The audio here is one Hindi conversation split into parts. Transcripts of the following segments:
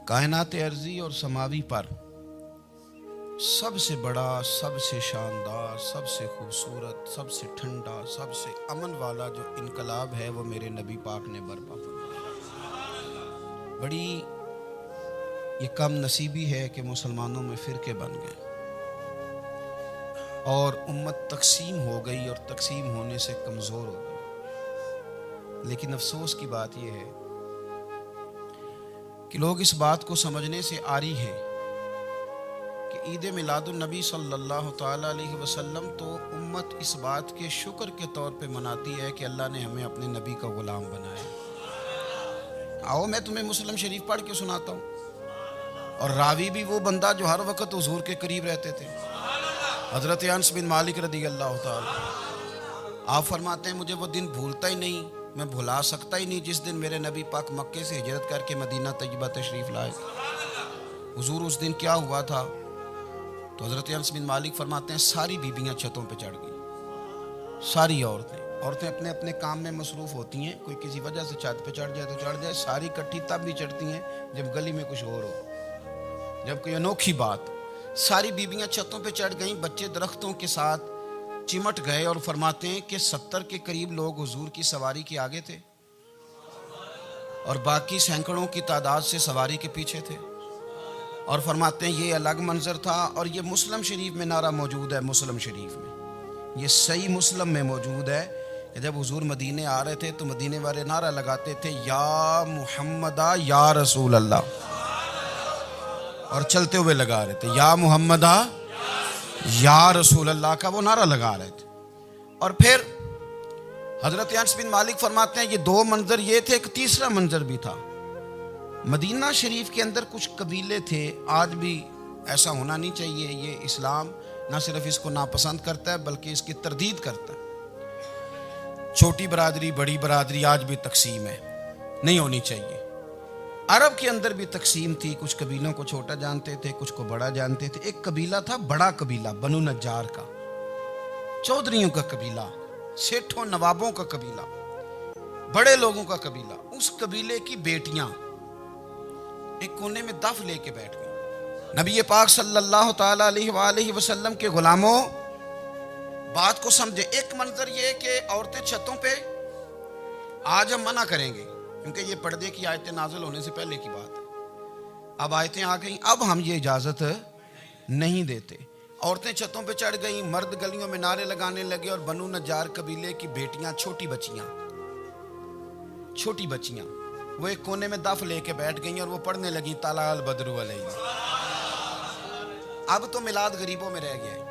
कायनात अर्जी और समावी पर सबसे बड़ा, सबसे शानदार, सबसे खूबसूरत, सबसे ठंडा, सबसे अमन वाला जो इनकलाब है वो मेरे नबी पाक ने बर्पा फरमाया। बड़ी ये कम नसीबी है कि मुसलमानों में फ़िरके बन गए और उम्मत तकसीम हो गई और तकसीम होने से कमज़ोर हो गई। लेकिन अफसोस की बात यह है कि लोग इस बात को समझने से आरी हैं कि ईद मिलादुन नबी सल्लल्लाहु ताला अलैहि वसल्लम तो उम्मत इस बात के शुक्र के तौर पे मनाती है कि अल्लाह ने हमें अपने नबी का ग़ुलाम बनाया। आओ मैं तुम्हें मुस्लिम शरीफ पढ़ के सुनाता हूँ। और रावी भी वो बंदा जो हर वक्त हुजूर के करीब रहते थे, हज़रत अनस बिन मालिक रज़ी अल्लाह ताला। आप फरमाते हैं मुझे वो दिन भूलता ही नहीं, मैं भुला सकता ही नहीं जिस दिन मेरे नबी पाक मक्के से हिजरत करके मदीना तैयबा तशरीफ़ लाए। हुजूर उस दिन क्या हुआ था तो हज़रत अनस बिन मालिक फरमाते हैं सारी बीबियाँ छतों पे चढ़ गई। सारी औरतें अपने अपने काम में मसरूफ़ होती हैं। कोई किसी वजह से छत पे चढ़ जाए तो चढ़ जाए, सारी इकट्ठी तब भी चढ़ती हैं जब गली में कुछ और हो, जब कोई अनोखी बात। सारी बीबियाँ छतों पे चढ़ गईं, बच्चे दरख्तों के साथ चिमट गए और फरमाते हैं कि 70 के करीब लोग हुजूर की सवारी के आगे थे और बाकी सैकड़ों की तादाद से सवारी के पीछे थे। और फरमाते हैं ये अलग मंजर था। और ये मुस्लिम शरीफ में नारा मौजूद है, मुस्लिम शरीफ में, ये सही मुस्लिम में मौजूद है कि जब हुजूर मदीने आ रहे थे तो मदीने वाले नारा लगाते थे या मुहम्मदा या रसूल अल्लाह, और चलते हुए लगा रहे थे या मुहम्मदा या रसूल अल्लाह का वो नारा लगा रहे थे। और फिर हज़रत अनस बिन मालिक फरमाते हैं ये दो मंजर ये थे, एक तीसरा मंजर भी था। मदीना शरीफ के अंदर कुछ कबीले थे, आज भी ऐसा होना नहीं चाहिए। ये इस्लाम ना सिर्फ इसको नापसंद करता है बल्कि इसकी तरदीद करता है। छोटी बरादरी बड़ी बरादरी आज भी तकसीम है, नहीं होनी चाहिए। अरब के अंदर भी तकसीम थी, कुछ कबीलों को छोटा जानते थे, कुछ को बड़ा जानते थे। एक कबीला था बड़ा कबीला, बनु नज्जार का, चौधरियों का कबीला, सेठों नवाबों का कबीला, बड़े लोगों का कबीला। उस कबीले की बेटियां एक कोने में दफ लेके बैठ गई। नबी पाक सल्लल्लाहु ताला अलैहि वसल्लम के गुलामों बात को समझे। एक मंजर ये कि औरतें छतों पे, आज हम मना करेंगे क्योंकि ये पर्दे की आयतें नाज़िल होने से पहले की बात है। अब आयतें आ गई, अब हम ये इजाज़त नहीं देते। औरतें छतों पे चढ़ गई, मर्द गलियों में नारे लगाने लगे और बनु नज्जार कबीले की बेटियां, छोटी बच्चियां वो एक कोने में दफ लेके बैठ गई और वो पढ़ने लगी ताला अल बद्रु अलैहि। अब तो मिलाद गरीबों में रह गया है।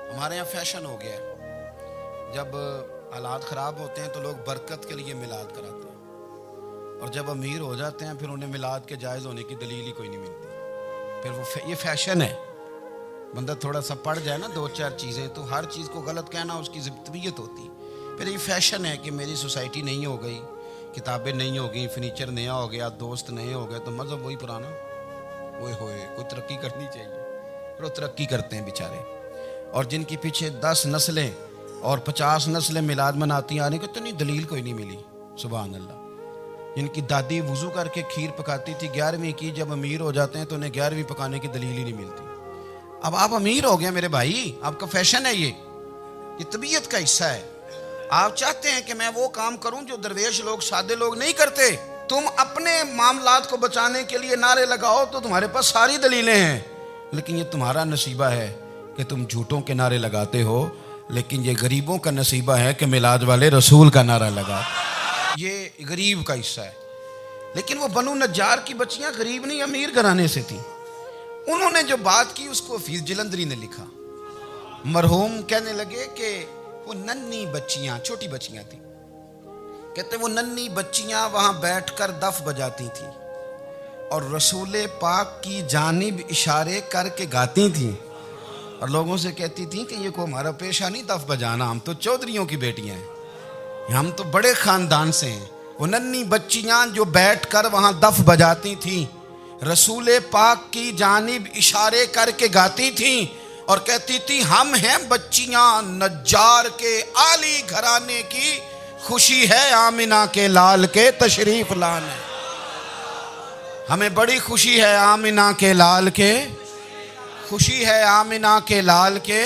हमारे यहाँ फैशन हो गया है, जब हालात ख़राब होते हैं तो लोग बरकत के लिए मिलाद कराते हैं, और जब अमीर हो जाते हैं फिर उन्हें मिलाद के जायज़ होने की दलील ही कोई नहीं मिलती। फिर वो ये फैशन है। बंदा थोड़ा सा पढ़ जाए ना, दो चार चीज़ें, तो हर चीज़ को गलत कहना उसकी तबीयत होती। फिर ये फैशन है कि मेरी सोसाइटी नहीं हो गई, किताबें नहीं हो गई, फर्नीचर नया हो गया, दोस्त नए हो गए, तो मज़हब वही पुराना। वो होए कोई तरक्की करनी चाहिए, फिर वो तरक्की करते हैं बेचारे। और जिनके पीछे 10 नस्लें और 50 नस्लें मिलाद मनाती आने को तो नहीं, दलील कोई नहीं मिली। सुभान अल्लाह। जिनकी दादी वुज़ू करके खीर पकाती थी 11वीं की, जब अमीर हो जाते हैं तो उन्हें 11वीं पकाने की दलील ही नहीं मिलती। अब आप अमीर हो गए मेरे भाई, आपका फैशन है, ये तबीयत का हिस्सा है। आप चाहते हैं कि मैं वो काम करूं जो दरवेश लोग, सादे लोग नहीं करते। तुम अपने मामलात को बचाने के लिए नारे लगाओ तो तुम्हारे पास सारी दलीलें हैं, लेकिन ये तुम्हारा नसीबा है कि तुम झूठों के नारे लगाते हो। लेकिन ये गरीबों का नसीबा है कि मिलाद वाले रसूल का नारा लगा। ये गरीब का हिस्सा है। लेकिन वो बनु नज्जार की बच्चियां गरीब नहीं, अमीर घराने से थी। उन्होंने जो बात की उसको हफीज जलंधरी ने लिखा। मरहूम कहने लगे कि वो नन्ही बच्चियां, छोटी बच्चियां थी, कहते वो नन्ही बच्चियां वहां बैठकर दफ बजाती थी और रसूल पाक की जानिब इशारे करके गाती थी और लोगों से कहती थी कि ये को हमारा पेशा नहीं दफ बजाना, हम तो चौधरियों की बेटियां हैं, हम तो बड़े खानदान से हैं। वो नन्ही बच्चियां जो बैठकर वहां दफ बजाती थी, रसूल पाक की जानिब इशारे करके गाती थी और कहती थी हम हैं बच्चियां नज्जार के आली घराने की, खुशी है आमिना के लाल के तशरीफ लाने। हमें बड़ी खुशी है आमिना के लाल के, खुशी है आमिना के लाल के,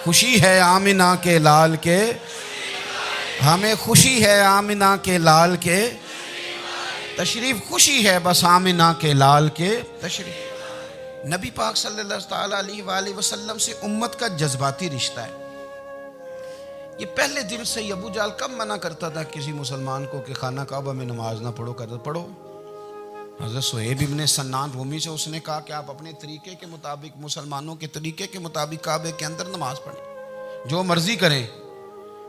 खुशी है आमिना के लाल के, हमें खुशी है आमिना के लाल के तशरीफ, खुशी है बस आमिना के लाल के तशरीफ। नबी पाक सल्लल्लाहु अलैहि वसल्लम से उम्मत का जज्बाती रिश्ता है। ये पहले दिन से ही अबू जाल कब मना करता था किसी मुसलमान को कि खाना काबा में नमाज ना पढ़ो, कहता पढ़ो। हज़रत सुहैब इब्न सन्नान रूमी से उसने कहा कि आप अपने तरीके के मुताबिक, मुसलमानों के तरीके के मुताबिक काबे के अंदर नमाज पढ़ें, जो मर्जी करें।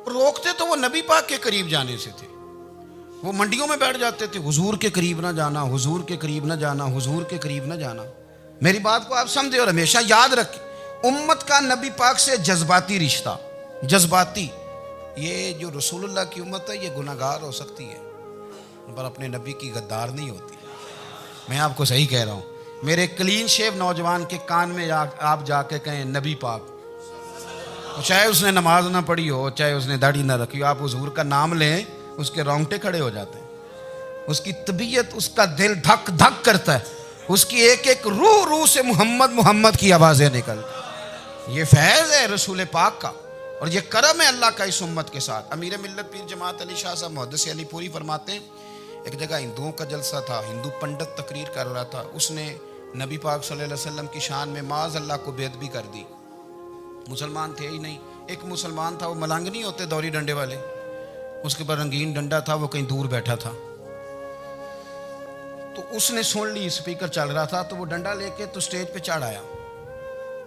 रोकते तो वो नबी पाक के करीब जाने से थे। वो मंडियों में बैठ जाते थे, हुजूर के करीब ना जाना, हुजूर के करीब ना जाना, हुजूर के करीब ना जाना। मेरी बात को आप समझे और हमेशा याद रखें, उम्मत का नबी पाक से जज्बाती रिश्ता, जज्बाती। ये जो रसूलुल्लाह की उम्मत है ये गुनाहगार हो सकती है पर अपने नबी की गद्दार नहीं होती। मैं आपको सही कह रहा हूँ। मेरे क्लीन शेव नौजवान के कान में आप जाके कहें नबी पाक, चाहे उसने नमाज ना पढ़ी हो, चाहे उसने दाढ़ी ना रखी हो, आप हुजूर का नाम लें, उसके रोंगटे खड़े हो जाते हैं, उसकी तबीयत, उसका दिल धक धक करता है, उसकी एक एक रूह से मोहम्मद मोहम्मद की आवाज़ें निकलती। ये फैज़ है रसूल पाक का और ये करम है अल्लाह का इस उम्मत के साथ। अमीर मिल्लत पीर जमात अली शाह साहब मुहद्दिस अली पूरी फरमाते हैं, एक जगह हिंदुओं का जलसा था, हिंदू पंडित तकरीर कर रहा था, उसने नबी पाक सल्लल्लाहु अलैहि वसल्लम की शान में माज अल्लाह को बेअदबी कर दी। मुसलमान थे ही नहीं, एक मुसलमान था, वो मलंग नहीं होते दौरी डंडे वाले, उसके पर रंगीन डंडा था, वो कहीं दूर बैठा था। तो उसने सुन ली, स्पीकर चल रहा था, तो वो डंडा लेके तो स्टेज पे चढ़ आया।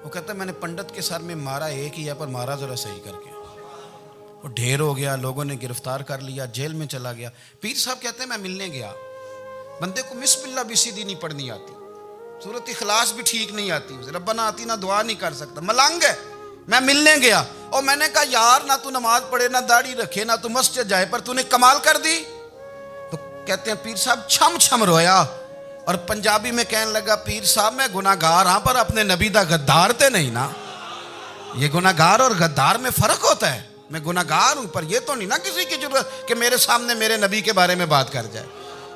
वो कहता मैंने पंडित के सर में मारा एक ही है, पर मारा जरा सही करके। वो ढेर हो गया, लोगों ने गिरफ्तार कर लिया, जेल में चला गया। पीर साहब कहते हैं मैं मिलने गया, बंदे को बिस्मिल्लाह भी सीधी नहीं पढ़नी आती, सूरत इखलास भी ठीक नहीं आती, रब्बना आती ना दुआ नहीं कर सकता, मलंग है। मैं मिलने गया और मैंने कहा यार ना तू नमाज पढ़े, ना दाढ़ी रखे, ना तू मस्जिद जाए, पर तूने कमाल कर दी। तो कहते हैं पीर साहब छम छम रोया और पंजाबी में कहने लगा पीर साहब मैं गुनाहगार हाँ, पर अपने नबी दा गद्दार ते नहीं ना। ये गुनाहगार और गद्दार में फर्क होता है। मैं गुनाहगार हूं पर यह तो नहीं ना किसी की जरूरत कि मेरे सामने मेरे नबी के बारे में बात कर जाए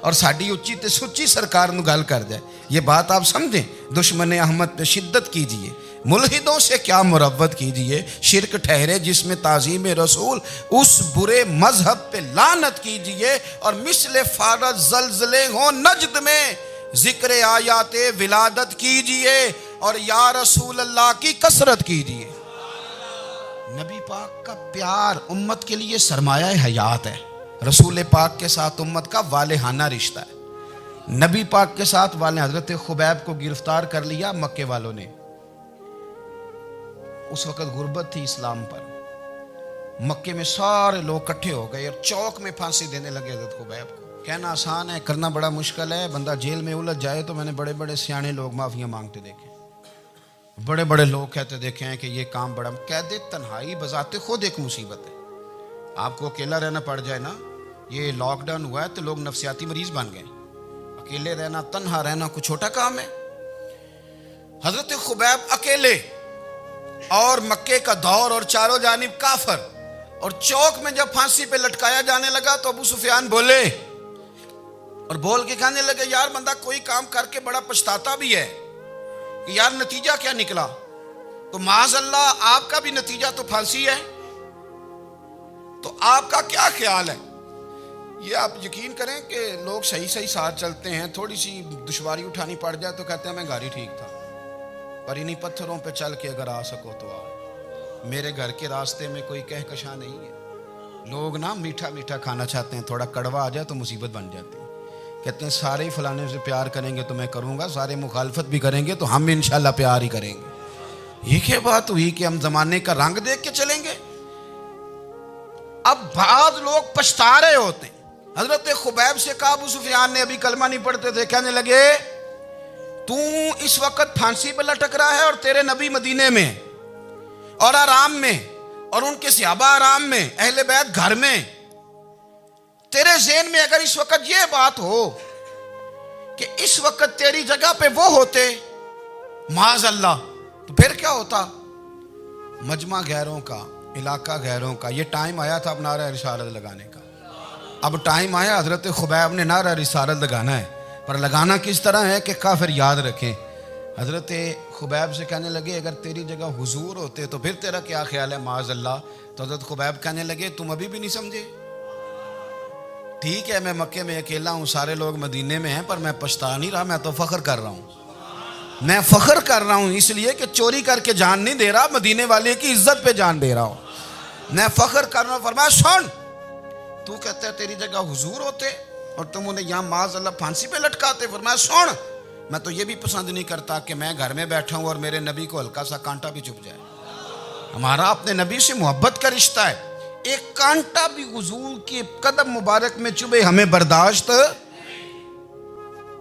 और साड़ी उच्ची ते सुच्ची सरकार नू गल कर जाए। ये बात आप समझें। दुश्मन अहमद पे शिद्दत कीजिए, मुल्हिदों से क्या मुरव्वत कीजिए, शिरक ठहरे जिसमें ताज़ीम रसूल, उस बुरे मजहब पे लानत कीजिए। और मिसले फारज जलजले हो नजद में जिक्र आयाते विलादत कीजिए और या रसूल अल्लाह की कसरत कीजिए। नबी पाक का प्यार उम्मत के लिए सरमाया हयात है। रसूल पाक के साथ उम्मत का वालेहाना रिश्ता है। नबी पाक के साथ वाले हजरत खुबैब को गिरफ्तार कर लिया मक्के वालों ने। उस वक्त गुर्बत थी इस्लाम पर। मक्के में सारे लोग इकट्ठे हो गए और चौक में फांसी देने लगे हजरत खुबैब को। कहना आसान है, करना बड़ा मुश्किल है। बंदा जेल में उलझ जाए तो मैंने बड़े बड़े सियाने लोग माफिया मांगते देखे, बड़े बड़े लोग कहते देखे हैं कि ये काम बड़ा। कैदे तन्हाई बजाते खुद एक मुसीबत है। आपको अकेला रहना पड़ जाए ना, ये लॉकडाउन हुआ है तो लोग नफसियाती मरीज बन गए। अकेले रहना, तन्हा रहना कुछ छोटा काम है। हजरत खुबैब अकेले और मक्के का दौर और चारों जानिब काफर। और चौक में जब फांसी पे लटकाया जाने लगा तो अबू सुफियान बोले और बोल के कहने लगे यार बंदा कोई काम करके बड़ा पछताता भी है कि यार नतीजा क्या निकला। तो माज़अल्लाह आपका भी नतीजा तो फांसी है, तो आपका क्या ख्याल है। ये आप यकीन करें कि लोग सही सही साथ चलते हैं, थोड़ी सी दुश्वारी उठानी पड़ जाए तो कहते हैं मैं गाड़ी ठीक था, पर इन्हीं पत्थरों पे चल के अगर आ सको तो आओ। मेरे घर के रास्ते में कोई कहकशा नहीं है। लोग ना मीठा मीठा खाना चाहते हैं, थोड़ा कड़वा आ जाए तो मुसीबत बन जाती है। कहते हैं सारे ही फलाने से प्यार करेंगे तो मैं करूँगा, सारे मुखालफत भी करेंगे तो हम इंशाल्लाह प्यार ही करेंगे। ये क्या बात हुई कि हम जमाने का रंग देख के चलेंगे। अब बाद लोग पछता रहे होते हैं। हजरत खुबैब से कहा, अबू सुफियान ने अभी कलमा नहीं पढ़ते थे, कहने लगे तू इस वक्त फांसी पर लटक रहा है और तेरे नबी मदीने में और आराम में और उनके सहाबा आराम में, अहले बैत घर में। तेरे ज़हन में अगर इस वक्त यह बात हो कि इस वक्त तेरी जगह पे वो होते माज़अल्लाह, तो फिर क्या होता। मजमा गैरों का, इलाका गैरों का। ये टाइम आया था अब नारा रिसालत लगाने का। अब टाइम आया हजरत खुबैब ने नारा रिसालत लगाना है। पर लगाना किस तरह है कि काफिर याद रखें। हज़रत खुबैब से कहने लगे अगर तेरी जगह हुजूर होते तो फिर तेरा क्या ख्याल है माज़अल्लाह। तो हज़रत खुबैब कहने लगे तुम अभी भी नहीं समझे। ठीक है मैं मक्के में अकेला हूँ, सारे लोग मदीने में हैं, पर मैं पछता नहीं रहा, मैं तो फ़ख्र कर रहा हूँ। मैं फ़ख्र कर रहा हूँ इसलिए कि चोरी करके जान नहीं दे रहा, मदीने वाले की इज्जत पे जान दे रहा हूँ। मैं फ़ख्र कर रहा हूँ। फरमाया सुन, तू कहता है तेरी जगह हुजूर होते और तुम उन्हें यहाँ माज़अल्लाह फांसी पे लटकाते। फरमाया सुन, मैं तो ये भी पसंद नहीं करता कि मैं घर में बैठा हूँ और मेरे नबी को हल्का सा कांटा भी चुभ जाए। हमारा अपने नबी से मोहब्बत का रिश्ता है, एक कांटा भी हुजूर के कदम मुबारक में चुभे हमें बर्दाश्त।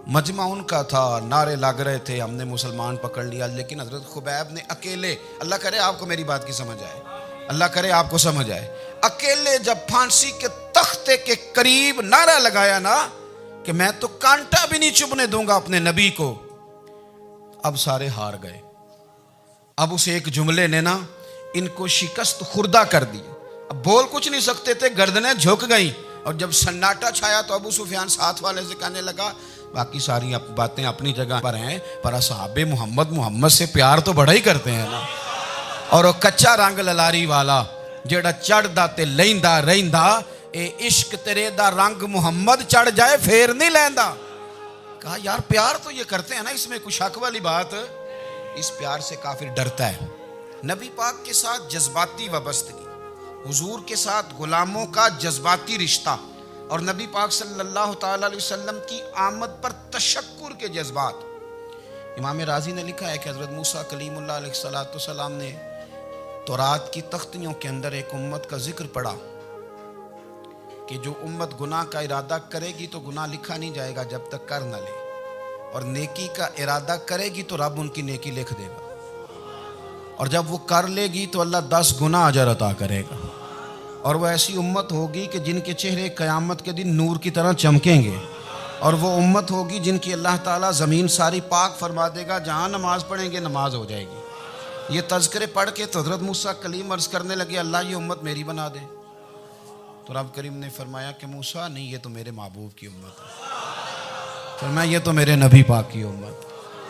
मजमा उनका था, नारे लग रहे थे, हमने मुसलमान पकड़ लिया, लेकिन हजरत खुबैब ने अकेले, अल्लाह करे आपको मेरी बात की समझ आए, अल्लाह करे आपको समझ आए, अकेले जब फांसी के तख्ते के करीब नारा लगाया ना कि मैं तो कांटा भी नहीं चुभने दूंगा अपने नबी को, अब सारे हार गए। अब उस एक जुमले ने ना इनको शिकस्त खुर्दा कर दी। अब बोल कुछ नहीं सकते थे, गर्दनें झुक गई। और जब सन्नाटा छाया तो अबू सुफियान साथ वाले से कहने लगा बाकी सारी बातें अपनी जगह पर हैं, पर असहाबे मोहम्मद से प्यार तो बड़ा ही करते हैं ना। और वो कच्चा रंग ललारी वाला जेड़ा चढ़दा ते लैंदा रहिंदा, ए इश्क तेरे दा रंग मुहम्मद चढ़ जाए फेर नहीं लैंदा। कहा यार प्यार तो ये करते हैं ना, इसमें कुछ शक वाली बात। इस प्यार से काफिर डरता है। नबी पाक के साथ जज्बाती वाबस्तगी, हुजूर के साथ गुलामों का जज्बाती रिश्ता, और नबी पाक सल्लल्लाहु ताला अलैहि वसल्लम की आमद पर तशक्कुर के जज्बात। इमाम राजी ने लिखा है कि हज़रत मूसा कलीमुल्लाह अलैहिस्सलाम ने तौरात की तख्तियों के अंदर एक उम्मत का जिक्र पढ़ा कि जो उम्मत गुनाह का इरादा करेगी तो गुनाह लिखा नहीं जाएगा जब तक कर न ले, और नेकी का इरादा करेगी तो रब उनकी नेकी लिख देगा, और जब वो कर लेगी तो अल्लाह 10 गुना अजर अता करेगा। और वो ऐसी उम्मत होगी कि जिनके चेहरे क़यामत के दिन नूर की तरह चमकेंगे, और वो उम्मत होगी जिनकी अल्लाह ताला ज़मीन सारी पाक फरमा देगा, जहाँ नमाज पढ़ेंगे नमाज हो जाएगी। ये तज़किरे पढ़ के तो हज़रत मूसा कलीम अर्ज़ करने लगे अल्लाह ये उम्मत मेरी बना दे। तो रब करीम ने फरमाया कि मूसा नहीं, ये तो मेरे महबूब की उम्मत है। फरमाया ये तो मेरे नबी पाक की उम्मत,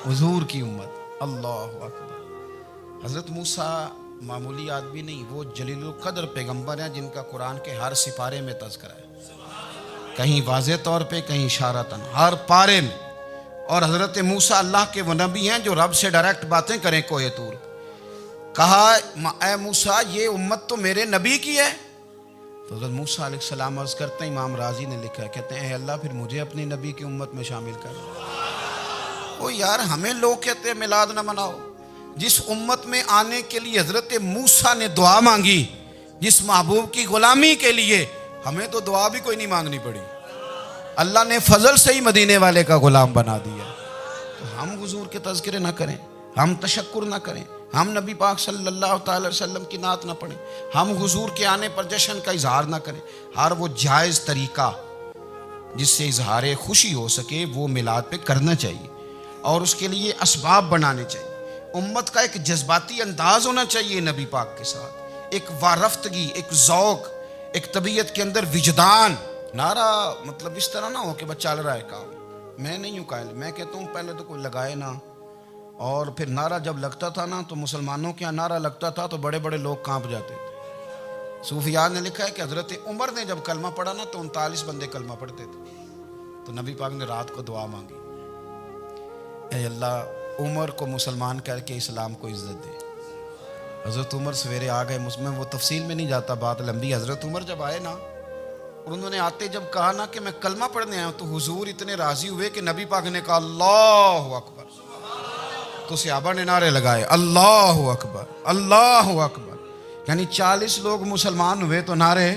हुजूर की उम्मत। अल्लाह अकबर। हज़रत मूसा मामूली आदमी नहीं, वो जलीलुल क़द्र पैगम्बर हैं जिनका कुरान के हर सिपारे में तज़किरा है, कहीं वाज़े तौर पे कहीं इशारतन, हर पारे में। और हज़रत मूसा अल्लाह के वो नबी हैं जो रब से डायरेक्ट बातें करें कोहे तूर। कहा ए मूसा ये उम्मत तो मेरे नबी की है। तो हज़रत मूसा अलैहिस्सलाम अर्ज़ करते हैं, इमाम राजी ने लिखा है, कहते हैं अल्लाह फिर मुझे अपनी नबी की उम्मत में शामिल कर। ओ यार हमें लोग कहते हैं मिलाद ना मनाओ, जिस उम्मत में आने के लिए हज़रत मूसा ने दुआ मांगी, जिस महबूब की गुलामी के लिए, हमें तो दुआ भी कोई नहीं मांगनी पड़ी, अल्लाह ने फजल से ही मदीने वाले का गुलाम बना दिया। तो हम हुजूर के तज़किरे ना करें, हम तशक्कुर ना करें, हम नबी पाक सल्लल्लाहु अलैहि वसल्लम की नात ना पढ़ें, हम हुजूर के आने पर जश्न का इजहार ना करें। हर वो जायज़ तरीका जिससे इजहार खुशी हो सके वो मिलाद पे करना चाहिए, और उसके लिए असबाब बनाने चाहिए। उम्मत का एक जज्बाती अंदाज होना चाहिए नबी पाक के साथ, एक वारफ्तगी, एक ज़ौक़, एक तबीयत के अंदर विजदान। नारा मतलब इस तरह ना हो कि बस चल रहा है काम, मैं नहीं हूँ कायल। मैं कहता हूँ पहले तो कोई लगाए ना, और फिर नारा जब लगता था ना तो मुसलमानों के यहाँ नारा लगता था तो बड़े बड़े लोग कांप जाते थे। सूफिया ने लिखा है कि हज़रत उमर ने जब कलमा पढ़ा ना तो 39 बंदे कलमा पढ़ते थे। तो नबी पाक ने रात को दुआ मांगी, ऐ अल्लाह उमर को मुसलमान करके इस्लाम को इज़्ज़त दे। हज़रत उमर सवेरे आ गए, मुझमें वो तफसील में नहीं जाता, बात लंबी। हज़रत उमर जब आए ना और उन्होंने आते जब कहा ना कि मैं कलमा पढ़ने आया हूँ, तो हुजूर इतने राज़ी हुए कि नबी पाक ने कहा अल्लाहु अकबर। तो सहाबा ने नारे लगाए अल्लाहु अकबर अल्लाहु अकबर, यानी 40 लोग मुसलमान हुए तो नारे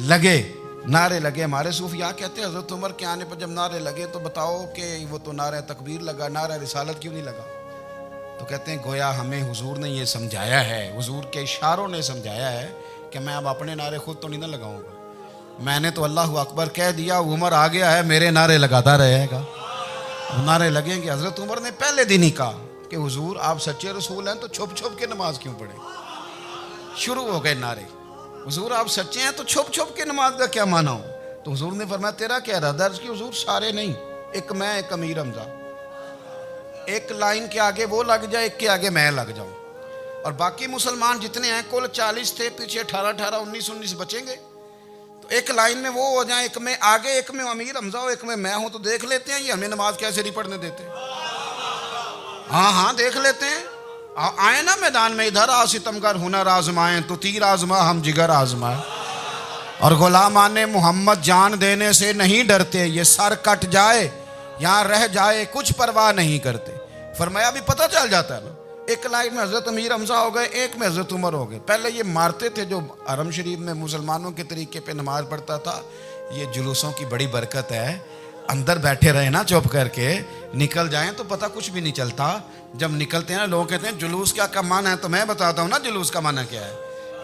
लगे। हमारे सूफिया कहते हैं हज़रत उमर के आने पर जब नारे लगे तो बताओ कि वो तो नारा तकबीर लगा, नारा रिसालत क्यों नहीं लगा? तो कहते हैं गोया हमें हुजूर ने ये समझाया है, हुजूर के इशारों ने समझाया है कि मैं अब अपने नारे खुद तो नहीं ना लगाऊंगा, मैंने तो अल्लाहु अकबर कह दिया, उमर आ गया है, मेरे नारे लगाता रहेगा, नारे लगेंगे। हज़रत उमर ने पहले दिन ही कहा कि हुजूर आप सच्चे रसूल हैं तो छुप छुप के नमाज क्यों पढ़े? शुरू हो गए नारे, हुजूर आप सच्चे हैं तो छुप छुप के नमाज का क्या माना हो? तो हुजूर ने फरमाया तेरा क्या इरादा? कि हुजूर सारे नहीं, एक मैं एक अमीर हमजा, एक लाइन के आगे वो लग जाए, एक के आगे मैं लग जाऊं, और बाकी मुसलमान जितने हैं कुल 40 थे, पीछे 18 19 बचेंगे, तो एक लाइन में वो हो जाए, एक में आगे, एक में अमीर हमजा हो, एक में मैं हूं, तो देख लेते हैं ये हमें नमाज कैसे नहीं पढ़ने देते। हाँ हाँ देख लेते हैं, आए ना मैदान में, इधर आ सितमगर हुनर आजमाए, तो तीर आजमा हम जिगर आजमाए, और गुलामाने मोहम्मद जान देने से नहीं डरते, ये सर कट जाए यहाँ रह जाए कुछ परवाह नहीं करते। फरमाया भी पता चल जाता है ना, एक लाइन में हजरत अमीर हमजा हो गए, एक में हजरत उमर हो गए। पहले ये मारते थे जो हरम शरीफ में मुसलमानों के तरीके पे नमाज पढ़ता था, ये जुलूसों की बड़ी बरकत है, अंदर बैठे रहे ना चुप करके, निकल जाएं तो पता कुछ भी नहीं चलता। जब निकलते हैं ना लोग कहते हैं जुलूस क्या माना है, तो मैं बताता हूँ ना जुलूस का माना क्या है।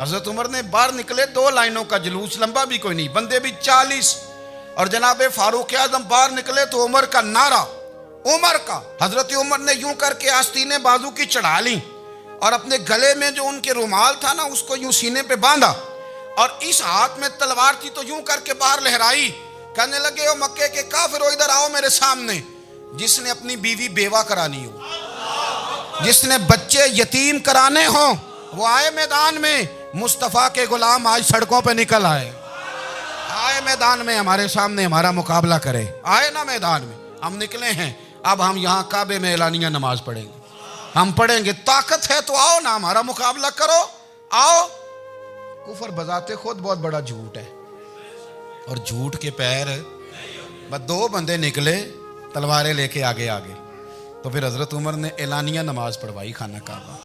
हजरत उमर ने बाहर निकले, 2 लाइनों का जुलूस, लंबा भी कोई नहीं, बंदे भी 40, और जनाब फारूक आजम बाहर निकले तो उमर का नारा, उमर का, हजरत उमर ने यूं करके आस्तीने बाजू की चढ़ा ली, और अपने गले में जो उनके रुमाल था ना उसको यूं सीने पे बांधा, और इस हाथ में तलवार थी तो यूं करके बाहर लहराई, कहने लगे ओ मक्के के काफिरो इधर आओ मेरे सामने, जिसने अपनी बीवी बेवा करानी हो, जिसने बच्चे यतीम कराने हो, वो आए मैदान में, मुस्तफा के गुलाम आज सड़कों पे निकल आए, आए मैदान में हमारे सामने हमारा मुकाबला करे, आए ना मैदान में, हम निकले हैं, अब हम यहाँ काबे में एलानिया नमाज पढ़ेंगे, हम पढ़ेंगे, ताकत है तो आओ ना हमारा मुकाबला करो, आओ। कुफर बजाते खुद बहुत बड़ा झूठ है, और झूठ के पैर, बस 2 बंदे निकले तलवारें लेके आगे आगे, तो फिर हजरत उमर ने एलानिया नमाज पढ़वाई खाना काबा।